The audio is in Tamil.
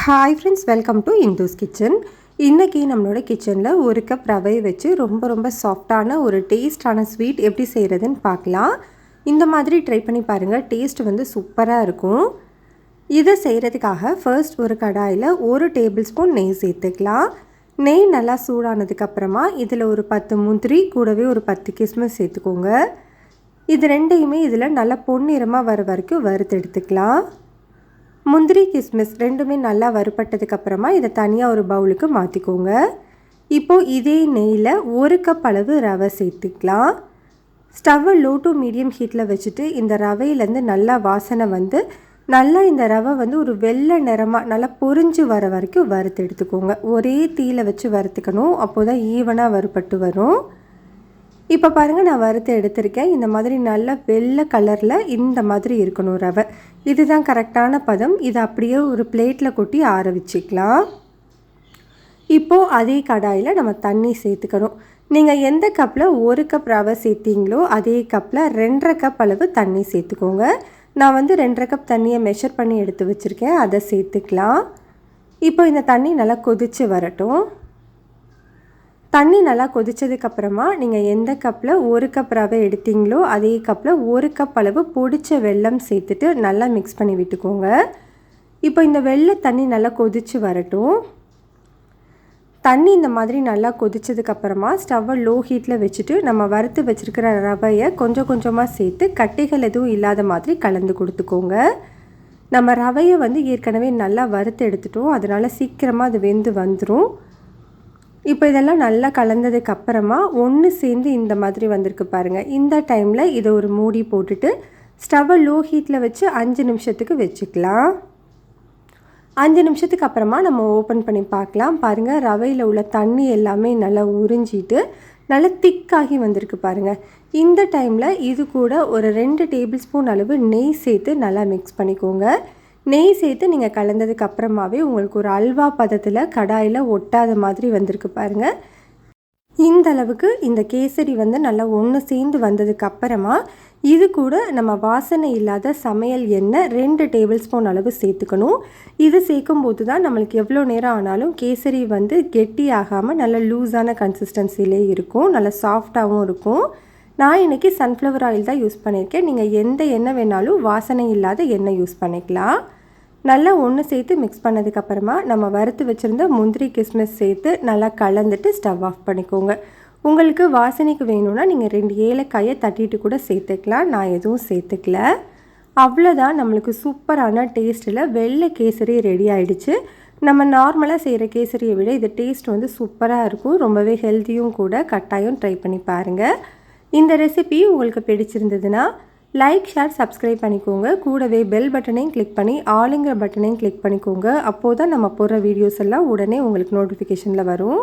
Hi friends, welcome to Indhu's kitchen. இன்றைக்கி நம்மளோட கிச்சனில் ஒரு கப் ரவையை வச்சு ரொம்ப சாஃப்டான ஒரு டேஸ்டான ஸ்வீட் எப்படி செய்கிறதுன்னு பார்க்கலாம். இந்த மாதிரி ட்ரை பண்ணி பாருங்கள், டேஸ்ட் வந்து சூப்பராக இருக்கும். இதை செய்கிறதுக்காக ஃபர்ஸ்ட் ஒரு கடாயில் 1 டேபிள் ஸ்பூன் நெய் சேர்த்துக்கலாம். நெய் நல்லா சூடானதுக்கப்புறமா இதில் ஒரு 10 முந்திரி கூடவே ஒரு 10 கிஸ்மிஸ் சேர்த்துக்கோங்க. இது ரெண்டையுமே இதில் நல்லா பொன்னிறமாக வர வரைக்கும் வறுத்து எடுத்துக்கலாம். முந்திரி கிஸ்மிஸ் ரெண்டுமே நல்லா வறுபட்டதுக்கப்புறமா இதை தனியாக ஒரு பவுலுக்கு மாற்றிக்கோங்க. இப்போது இதே நெய்யில் 1 கப் அளவு ரவை சேர்த்துக்கலாம். ஸ்டவ்வை லோ டு மீடியம் ஹீட்டில் வச்சுட்டு இந்த ரவையிலேருந்து நல்லா வாசனை வந்து நல்லா இந்த ரவை வந்து ஒரு வெள்ளை நிறமாக நல்லா பொரிஞ்சு வர வரைக்கும் வறுத்து எடுத்துக்கோங்க. ஒரே தீயில வச்சு வறுத்துக்கணும், அப்போ தான் ஈவனாக வறுபட்டு வரும். இப்போ பாருங்கள், நான் வறுத்து எடுத்திருக்கேன். இந்த மாதிரி நல்ல வெள்ளை கலரில் இந்த மாதிரி இருக்கணும் ரவை. இதுதான் கரெக்டான பதம். இதை அப்படியே ஒரு பிளேட்டில் கொட்டி ஆற வச்சுக்கலாம். இப்போது அதே கடாயில் நம்ம தண்ணி சேர்த்துக்கணும். நீங்கள் எந்த கப்பில் 1 கப் ரவை சேர்த்திங்களோ அதே கப்பில் 2.5 கப் அளவு தண்ணி சேர்த்துக்கோங்க. நான் வந்து 2.5 கப் தண்ணியை மெஷர் பண்ணி எடுத்து வச்சுருக்கேன், அதை சேர்த்துக்கலாம். இப்போ இந்த தண்ணி நல்லா கொதித்து வரட்டும். தண்ணி நல்லா கொதித்ததுக்கப்புறமா நீங்கள் எந்த கப்பில் 1 கப் ரவை எடுத்தீங்களோ அதே கப்பில் 1 கப் அளவு பொடிச்ச வெல்லம் சேர்த்துட்டு நல்லா மிக்ஸ் பண்ணி விட்டுக்கோங்க. இப்போ இந்த வெள்ளை தண்ணி நல்லா கொதித்து வரட்டும். தண்ணி இந்த மாதிரி நல்லா கொதித்ததுக்கப்புறமா ஸ்டவ்வை லோ ஹீட்டில் வச்சுட்டு நம்ம வறுத்து வச்சுருக்கிற ரவையை கொஞ்சமாக சேர்த்து கட்டிகள் எதுவும் இல்லாத மாதிரி கலந்து கொடுத்துக்கோங்க. நம்ம ரவையை வந்து ஏற்கனவே நல்லா வறுத்து எடுத்துட்டோம், அதனால் சீக்கிரமாக அது வெந்து வந்துடும். இப்போ இதெல்லாம் நல்லா கலந்ததுக்கப்புறமா ஒன்று சேர்ந்து இந்த மாதிரி வந்திருக்கு பாருங்கள். இந்த டைமில் இதை ஒரு மூடி போட்டுட்டு ஸ்டவ்வை லோ ஹீட்டில் வச்சு 5 நிமிஷத்துக்கு வச்சுக்கலாம். 5 நிமிஷத்துக்கு அப்புறமா நம்ம ஓப்பன் பண்ணி பார்க்கலாம். பாருங்கள், ரவையில் உள்ள தண்ணி எல்லாமே நல்லா உறிஞ்சிட்டு நல்லா திக்காகி வந்திருக்கு பாருங்கள். இந்த டைமில் இது கூட ஒரு 2 டேபிள் ஸ்பூன் அளவு நெய் சேர்த்து நல்லா மிக்ஸ் பண்ணிக்கோங்க. நெய் சேர்த்து நீங்கள் கலந்ததுக்கு அப்புறமாவே உங்களுக்கு ஒரு அல்வா பதத்தில் கடாயில் ஒட்டாத மாதிரி வந்திருக்கு பாருங்கள். இந்த அளவுக்கு இந்த கேசரி வந்து நல்லா ஒன்று சேர்ந்து வந்ததுக்கு அப்புறமா இது கூட நம்ம வாசனை இல்லாத சமையல் எண்ணெய் 2 டேபிள் ஸ்பூன் அளவு சேர்த்துக்கணும். இது சேர்க்கும்போது தான் நம்மளுக்கு எவ்வளோ நேரம் ஆனாலும் கேசரி வந்து கெட்டி ஆகாமல் நல்ல லூஸான கன்சிஸ்டன்சிலே இருக்கும், நல்லா சாஃப்டாகவும் இருக்கும். நான் இன்றைக்கி சன்ஃப்ளவர் ஆயில் தான் யூஸ் பண்ணியிருக்கேன். நீங்கள் எந்த எண்ணெய் வேணாலும் வாசனை இல்லாத எண்ணெய் யூஸ் பண்ணிக்கலாம். நல்லா ஒன்று சேர்த்து மிக்ஸ் பண்ணதுக்கப்புறமா நம்ம வறுத்து வச்சுருந்த முந்திரி கிஸ்மிஸ் சேர்த்து நல்லா கலந்துட்டு ஸ்டவ் ஆஃப் பண்ணிக்கோங்க. உங்களுக்கு வாசனைக்கு வேணும்னா நீங்கள் 2 ஏலக்காயை தட்டிட்டு கூட சேர்த்துக்கலாம். நான் எதுவும் சேர்த்துக்கல. அவ்வளோதான், நம்மளுக்கு சூப்பரான டேஸ்ட்டில் வெள்ளை கேசரி ரெடி ஆகிடுச்சு. நம்ம நார்மலாக செய்கிற கேசரியை விட இது டேஸ்ட் வந்து சூப்பராக இருக்கும், ரொம்பவே ஹெல்த்தியும் கூட. கட்டாயம் ட்ரை பண்ணி பாருங்கள். இந்த ரெசிபி உங்களுக்கு பிடிச்சிருந்ததுன்னா லைக், ஷேர், சப்ஸ்கிரைப் பண்ணிக்கோங்க. கூடவே பெல் பட்டனையும் கிளிக் பண்ணி ஆளுங்கிற பட்டனையும் கிளிக் பண்ணிக்கோங்க. அப்போது தான் நம்ம போடுற வீடியோஸ் எல்லாம் உடனே உங்களுக்கு நோட்டிஃபிகேஷனில் வரும்.